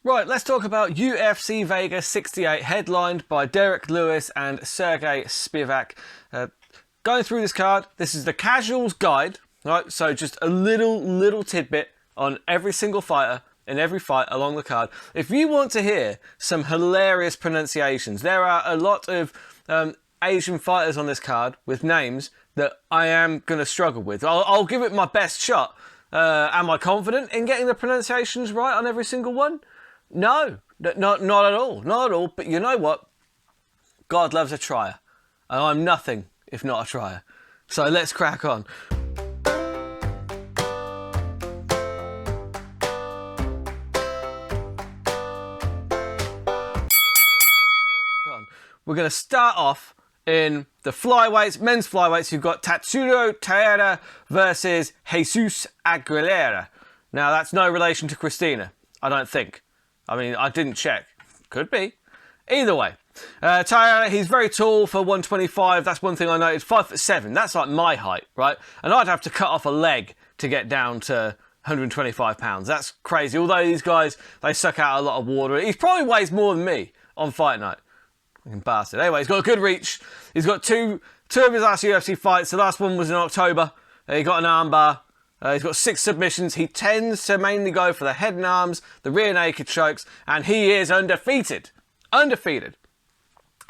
Right, let's talk about UFC Vegas 68, headlined by Derek Lewis and Sergey Spivak. Going through this card, this is the casuals guide, right? So just a little tidbit on every single fighter in every fight along the card. If you want to hear some hilarious pronunciations, there are a lot of Asian fighters on this card with names that I am going to struggle with. I'll give it my best shot. Am I confident in getting the pronunciations right on every single one? No, not at all. Not at all. But you know what? God loves a trier. And I'm nothing if not a trier. So let's crack on. We're going to start off in the flyweights, men's flyweights. You've got Tatsuro Taira versus Jesus Aguilera. Now, that's no relation to Christina, I don't think. I mean, I didn't check. Could be. Either way. Taira, he's very tall for 125. That's one thing I noticed. 5'7". That's like my height, right? And I'd have to cut off a leg to get down to 125 pounds. That's crazy. Although these guys, they suck out a lot of water. He probably weighs more than me on fight night. Bastard. Anyway, he's got a good reach. He's got two of his last UFC fights. The last one was in October. He got an armbar. He's got 6 submissions. He tends to mainly go for the head and arms, the rear naked chokes, and he is undefeated. Undefeated.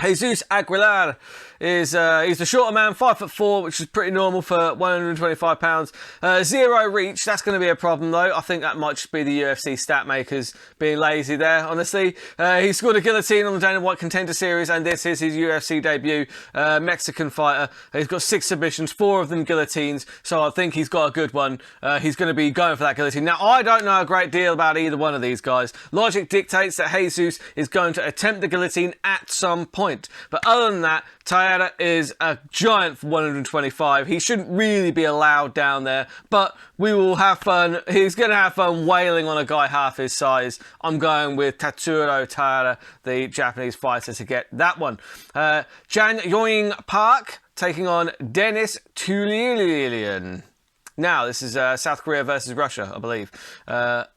Jesus Aguilar is he's the shorter man, 5'4", which is pretty normal for 125 pounds. Zero reach, that's going to be a problem though. I think that might just be the UFC stat makers being lazy there, honestly. He scored a guillotine on the Dana White Contender Series, and this is his UFC debut. Mexican fighter. He's got 6 submissions, 4 of them guillotines, so I think he's got a good one. He's going to be going for that guillotine. Now, I don't know a great deal about either one of these guys. Logic dictates that Jesus is going to attempt the guillotine at some point. But other than that, Taira is a giant for 125. He shouldn't really be allowed down there, but we will have fun. He's going to have fun wailing on a guy half his size. I'm going with Tatsuro Taira, the Japanese fighter, to get that one. Jan Yoing Park taking on Denis Tulilian. Now, this is South Korea versus Russia, I believe.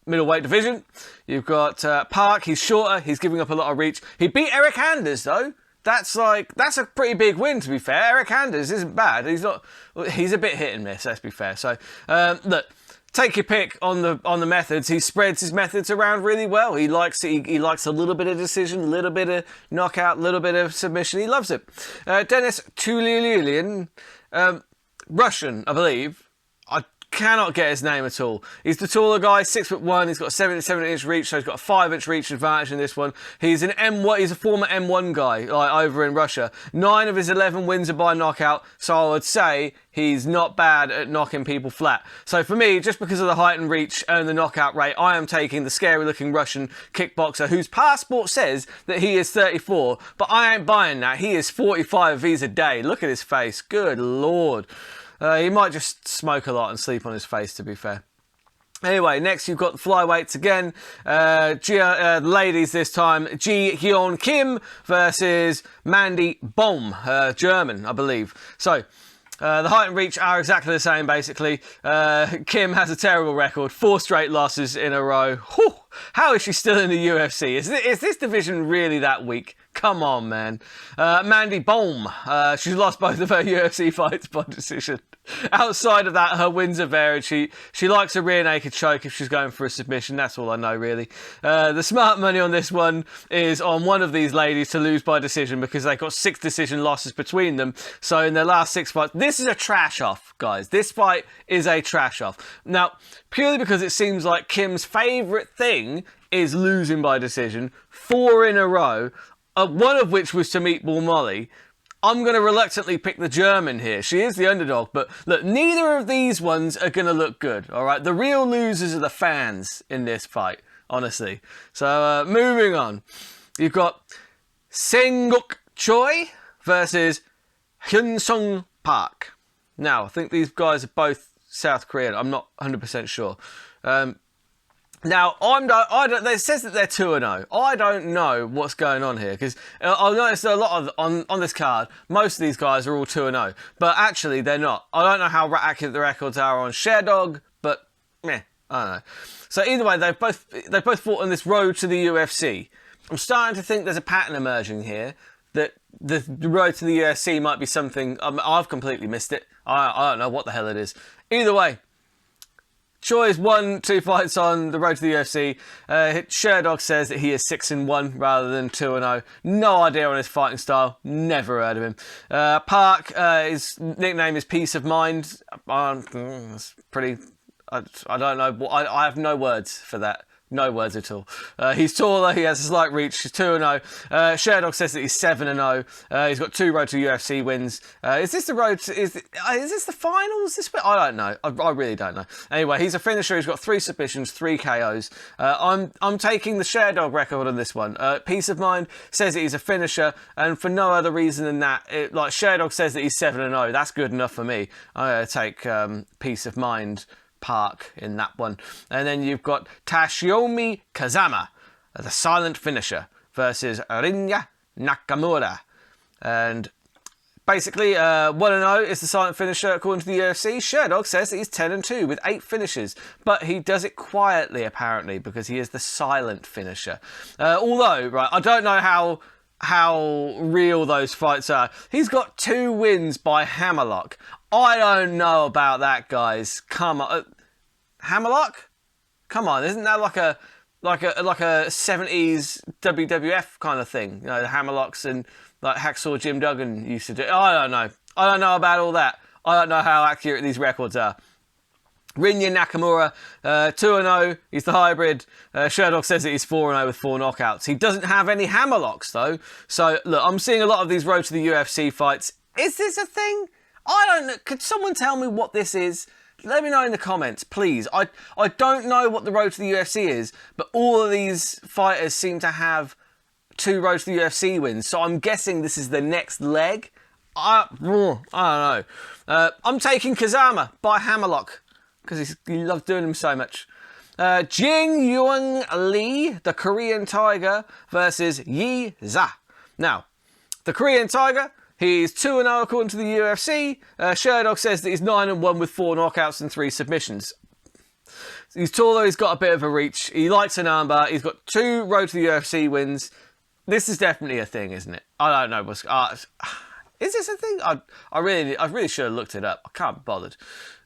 Middleweight division. You've got Park. He's shorter. He's giving up a lot of reach. He beat Eric Anders, though. That's a pretty big win, to be fair. Eric Anders isn't bad. He's a bit hit and miss, let's be fair. So, look, take your pick on the methods. He spreads his methods around really well. He likes he likes a little bit of decision, a little bit of knockout, a little bit of submission. He loves it. Denis Tulilian, Russian, I believe. I cannot get his name at all. He's the taller guy, 6'1". He's got a 7-inch reach, so he's got a 5-inch reach advantage in this one. He's an M1. He's a former M1 guy, like over in Russia. 9 of his 11 wins are by knockout, so I would say he's not bad at knocking people flat. So for me, just because of the height and reach and the knockout rate, I am taking the scary-looking Russian kickboxer whose passport says that he is 34, but I ain't buying that. He is 45 V's a day. Look at his face. Good Lord. He might just smoke a lot and sleep on his face, to be fair. Anyway, next you've got the flyweights again. Ladies this time. Ji Hyun Kim versus Mandy Bohm, German, I believe. So, the height and reach are exactly the same, basically. Kim has a terrible record. 4 straight losses in a row. Whew. How is she still in the UFC? Is this division really that weak? Come on, man. Mandy Bohm. She's lost both of her UFC fights by decision. Outside of that, her wins are varied. She likes a rear naked choke if she's going for a submission. That's all I know, really. The smart money on this one is on one of these ladies to lose by decision because they've got 6 decision losses between them. So in their last 6 fights, this is a trash off, guys. This fight is a trash off. Now, purely because it seems like Kim's favourite thing is losing by decision, 4 in a row, one of which was to Meatball Molly. I'm going to reluctantly pick the German here. She is the underdog, but look, neither of these ones are going to look good, all right? The real losers are the fans in this fight, honestly. So, moving on. You've got Seung-Guk Choi versus Hyun-Sung Park. Now, I think these guys are both South Korean. I'm not 100% sure. Now, it says that they're 2-0. I don't know what's going on here, because I've noticed a lot of, on this card, most of these guys are all 2-0, but actually they're not. I don't know how accurate the records are on ShareDog, but meh. I don't know. So either way, they both fought on this road to the UFC. I'm starting to think there's a pattern emerging here, that the road to the UFC might be something. I've completely missed it. I don't know what the hell it is. Either way, Choi's won 2 fights on the road to the UFC. Sherdog says that he is 6-1 rather than 2-0. No idea on his fighting style. Never heard of him. Park, his nickname is Peace of Mind. That's pretty. I don't know. I have no words for that. No words at all. He's taller, he has a slight reach, he's 2-0. Sherdog says that he's 7-0. He's got 2 road to UFC wins. Is this the road to, is this the finals? I don't know. I really don't know. Anyway, he's a finisher, he's got 3 submissions, 3 KOs. I'm taking the Sherdog record on this one. Peace of Mind says that he's a finisher, and for no other reason than that, like Sherdog says that he's 7-0. That's good enough for me. I'm going to take Peace of Mind Park in that one. And then you've got Tashiomi Kazama, the silent finisher, versus Rinya Nakamura. And basically, 1-0 is the silent finisher according to the UFC. Sherdog says that he's 10-2 with 8 finishes, but he does it quietly apparently because he is the silent finisher. Although, right, I don't know how real those fights are. He's got 2 wins by hammerlock. I don't know about that, guys. Come on, hammerlock? Come on, isn't that like a 70s WWF kind of thing? You know, the hammerlocks and like Hacksaw Jim Duggan used to do. I don't know. I don't know about all that. I don't know how accurate these records are. Rinya Nakamura, 2-0. He's the hybrid. Sherdog says that he's 4-0 with 4 knockouts. He doesn't have any hammerlocks though. So look, I'm seeing a lot of these road to the UFC fights. Is this a thing? I don't know. Could someone tell me what this is? Let me know in the comments, please. I don't know what the road to the UFC is, but all of these fighters seem to have 2 road to the UFC wins. So I'm guessing this is the next leg. I don't know. I'm taking Kazama by hammerlock because he loves doing them so much. Jing Yuan Lee, the Korean Tiger, versus Yi Za. Now, the Korean Tiger, he's 2-0 according to the UFC. Sherdog says that he's 9-1 with 4 knockouts and 3 submissions. He's taller, he's got a bit of a reach. He likes an armbar. He's got 2 road to the UFC wins. This is definitely a thing, isn't it? I don't know. Is this a thing? I really should have looked it up. I can't be bothered.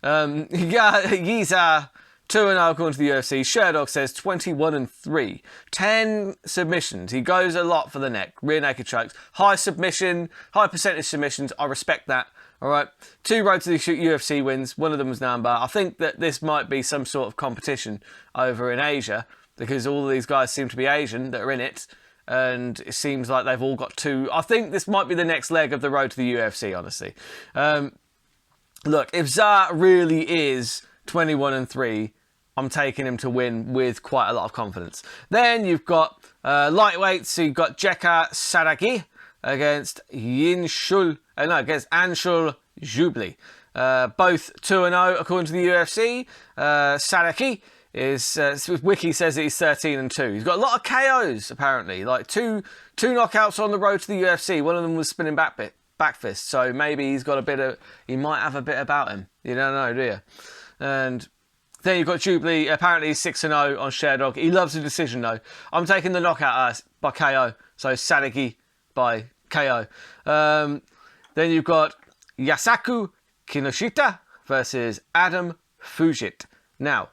Yiza, 2-0 according to the UFC. Sherdog says 21-3. 10 submissions. He goes a lot for the neck. Rear naked chokes. High percentage submissions. I respect that. All right. 2 road to the UFC wins. One of them was Nambar. I think that this might be some sort of competition over in Asia because all of these guys seem to be Asian that are in it. And it seems like they've all got 2. I think this might be the next leg of the road to the UFC, honestly. Look, if Za really is 21-3, I'm taking him to win with quite a lot of confidence. Then you've got lightweights. So you've got Jeka Saragi against against Anshul Jubli. Both 2-0 according to the UFC. Saragi is Wiki says that he's 13-2. He's got a lot of KOs apparently, like two knockouts on the road to the UFC. One of them was spinning back fist. So maybe he might have a bit about him. You don't know, do you? And then you've got Jubilee. Apparently he's 6-0 on Sherdog. He loves a decision though. I'm taking the knockout by KO. So Sadiki by KO. Then you've got Yasaku Kinoshita versus Adam Fujit. Now,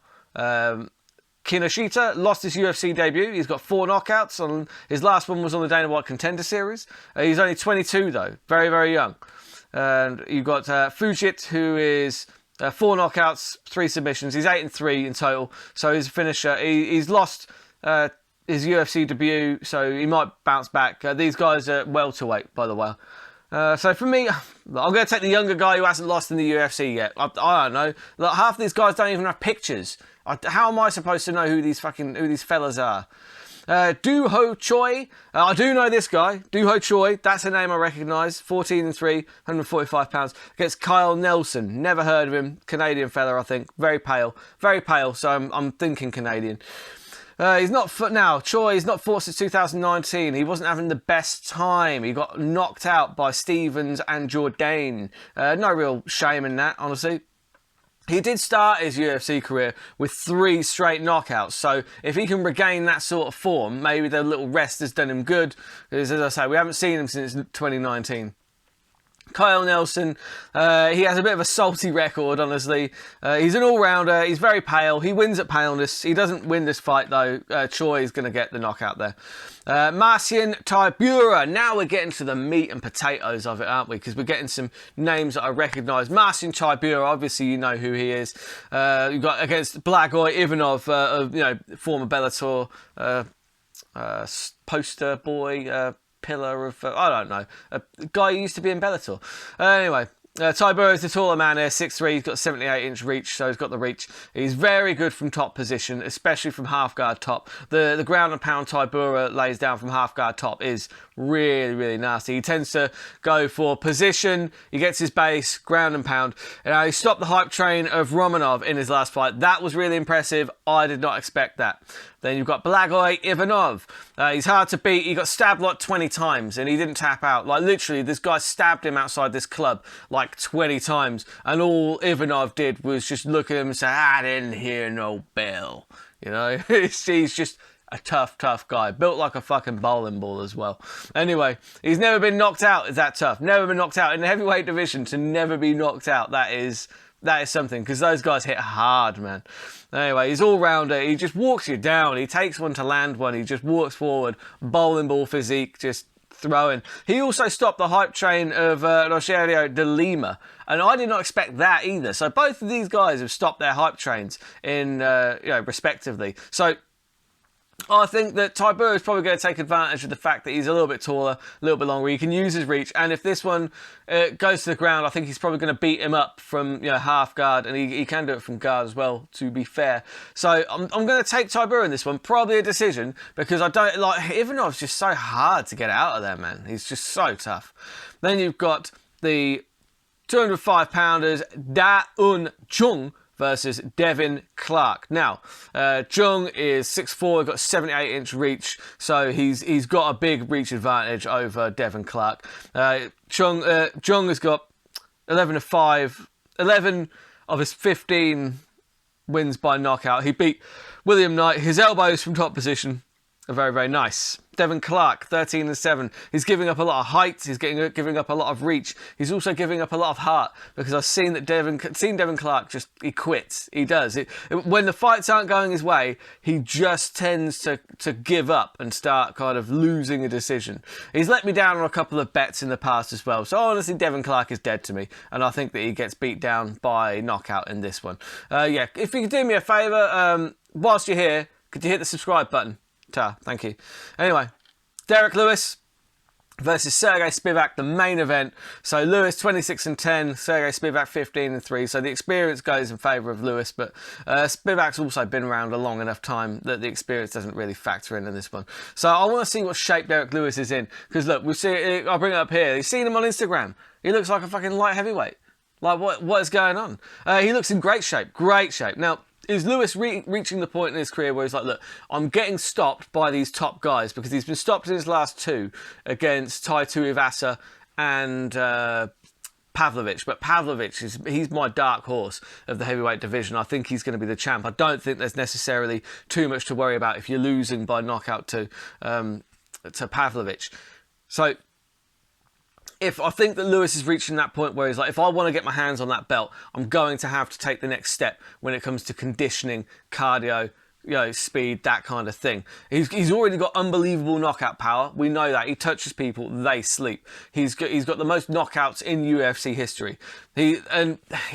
Kinoshita lost his UFC debut. He's got 4 knockouts. His last one was on the Dana White Contender Series. He's only 22 though. Very, very young. And you've got Fujit, who is 4 knockouts, 3 submissions. He's 8-3 in total. So he's a finisher. He's lost his UFC debut, so he might bounce back. These guys are welterweight, by the way. So for me, I'm going to take the younger guy who hasn't lost in the UFC yet. I don't know. Like, half of these guys don't even have pictures. How am I supposed to know who these fellas are? Do Ho Choi. I do know this guy. Do Ho Choi. That's a name I recognise. 14-3, 145 pounds. Against Kyle Nelson. Never heard of him. Canadian fella, I think. Very pale. Very pale. So I'm thinking Canadian. He's not Choi. Not fought since 2019. He wasn't having the best time. He got knocked out by Stevens and Jourdain. No real shame in that, honestly. He did start his UFC career with 3 straight knockouts, so if he can regain that sort of form, maybe the little rest has done him good. Because, as I say, we haven't seen him since 2019. Kyle Nelson, he has a bit of a salty record, honestly. He's an all-rounder. He's very pale. He wins at paleness. He doesn't win this fight, though. Choi is going to get the knockout there. Marcin Tybura. Now we're getting to the meat and potatoes of it, aren't we? Because we're getting some names that I recognise. Marcin Tybura, obviously you know who he is. You've got against Blagoy Ivanov, former Bellator poster boy, pillar of, I don't know, a guy who used to be in Bellator. Anyway, Tybura is the taller man here, 6'3", he's got 78-inch reach, so he's got the reach. He's very good from top position, especially from half-guard top. The ground and pound Tybura lays down from half-guard top is really, really nasty. He tends to go for position, he gets his base, ground and pound. And he stopped the hype train of Romanov in his last fight. That was really impressive. I did not expect that. Then you've got Blagoy Ivanov. He's hard to beat. He got stabbed like 20 times and he didn't tap out. Like literally, this guy stabbed him outside this club like 20 times. And all Ivanov did was just look at him and say, I didn't hear no bell. You know, he's just a tough guy. Built like a fucking bowling ball as well. Anyway, he's never been knocked out. Is that tough? Never been knocked out in the heavyweight division. To never be knocked out, that is something, because those guys hit hard, man. Anyway, he's all-rounder. He just walks you down. He takes one to land one. He just walks forward. Bowling ball physique, just throwing. He also stopped the hype train of Rogerio de Lima, and I did not expect that either. So both of these guys have stopped their hype trains in, respectively. So I think that Tybura is probably going to take advantage of the fact that he's a little bit taller, a little bit longer. He can use his reach, and if this one goes to the ground, I think he's probably going to beat him up from half guard, and he can do it from guard as well, to be fair. So I'm going to take Tybura in this one, probably a decision, because I don't like Ivanov's just so hard to get out of there, man. He's just so tough. Then you've got the 205 pounders Da Un Chung versus Devin Clark. Now, Jung is 6'4", got 78-inch reach, so he's got a big reach advantage over Devin Clark. Jung has got 11 of his 15 wins by knockout. He beat William Knight. His elbows from top position are very, very nice. Devin Clark, 13-7. He's giving up a lot of height. He's giving up a lot of reach. He's also giving up a lot of heart, because I've seen that Devin Clark he quits. He does. When the fights aren't going his way, he just tends to give up and start kind of losing a decision. He's let me down on a couple of bets in the past as well. So honestly, Devin Clark is dead to me, and I think that he gets beat down by knockout in this one. If you could do me a favour, whilst you're here, could you hit the subscribe button? Thank you. Anyway, Derek Lewis versus Sergey Spivak, the main event. So Lewis 26-10, Sergey Spivak 15-3. So the experience goes in favour of Lewis, but Spivak's also been around a long enough time that the experience doesn't really factor in this one. So I want to see what shape Derek Lewis is in, because look, I'll bring it up here. You've seen him on Instagram. He looks like a fucking light heavyweight. Like what is going on? He looks in great shape. Now, is Lewis reaching the point in his career where he's like, look, I'm getting stopped by these top guys, because he's been stopped in his last 2 against Tai Tuivasa and Pavlovich, but Pavlovich he's my dark horse of the heavyweight division. I think he's going to be the champ. I don't think there's necessarily too much to worry about if you're losing by knockout to Pavlovich. So if I think that Lewis is reaching that point where he's like, if I want to get my hands on that belt, I'm going to have to take the next step when it comes to conditioning, cardio, speed, that kind of thing. He's already got unbelievable knockout power. We know that. He touches people, they sleep. He's got the most knockouts in UFC history. He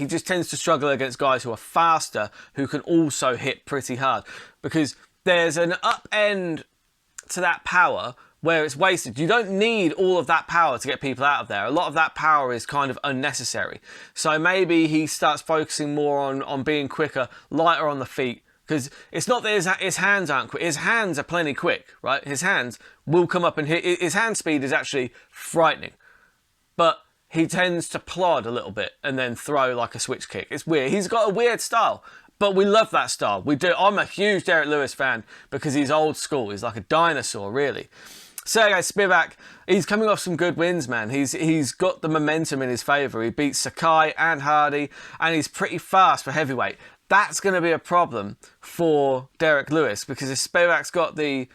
just tends to struggle against guys who are faster, who can also hit pretty hard, because there's an up end to that power where it's wasted. You don't need all of that power to get people out of there. A lot of that power is kind of unnecessary. So maybe he starts focusing more on being quicker, lighter on the feet, because it's not that his hands aren't quick. His hands are plenty quick, right? His hands will come up and hit. His hand speed is actually frightening. But he tends to plod a little bit and then throw like a switch kick. It's weird. He's got a weird style, but we love that style. We do. I'm a huge Derek Lewis fan because he's old school. He's like a dinosaur, really. Sergey Spivak, he's coming off some good wins, man. He's got the momentum in his favour. He beats Sakai and Hardy, and he's pretty fast for heavyweight. That's going to be a problem for Derek Lewis, because if Spivak's got the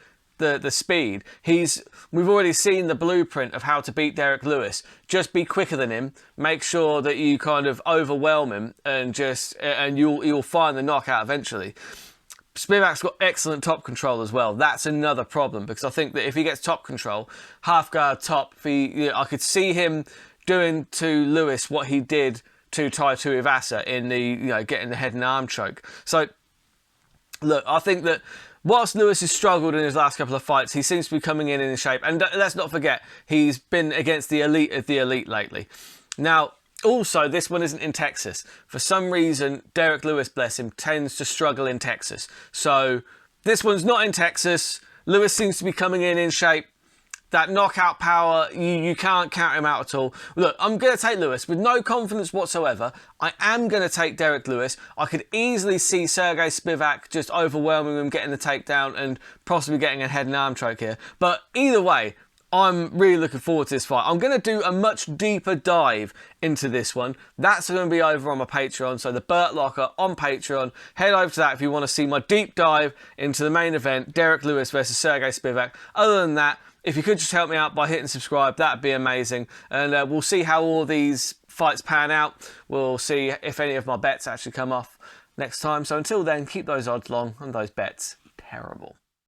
speed, we've already seen the blueprint of how to beat Derek Lewis. Just be quicker than him, make sure that you kind of overwhelm him, and you'll find the knockout eventually. Spivak's got excellent top control as well. That's another problem, because I think that if he gets top control, half guard top, I could see him doing to Lewis what he did to Tai Tuivasa in the getting the head and arm choke. So look, I think that whilst Lewis has struggled in his last couple of fights, he seems to be coming in shape. And let's not forget, he's been against the elite of the elite lately. Now, also, this one isn't in Texas. For some reason, Derek Lewis, bless him, tends to struggle in Texas. So this one's not in Texas. Lewis seems to be coming in shape. That knockout power, you can't count him out at all. Look, I'm going to take Lewis with no confidence whatsoever. I am going to take Derek Lewis. I could easily see Sergey Spivak just overwhelming him, getting the takedown, and possibly getting a head and arm choke here. But either way, I'm really looking forward to this fight. I'm going to do a much deeper dive into this one. That's going to be over on my Patreon. So the Burt Locker on Patreon. Head over to that if you want to see my deep dive into the main event, Derek Lewis versus Sergey Spivak. Other than that, if you could just help me out by hitting subscribe, that'd be amazing. And we'll see how all these fights pan out. We'll see if any of my bets actually come off next time. So until then, keep those odds long and those bets terrible.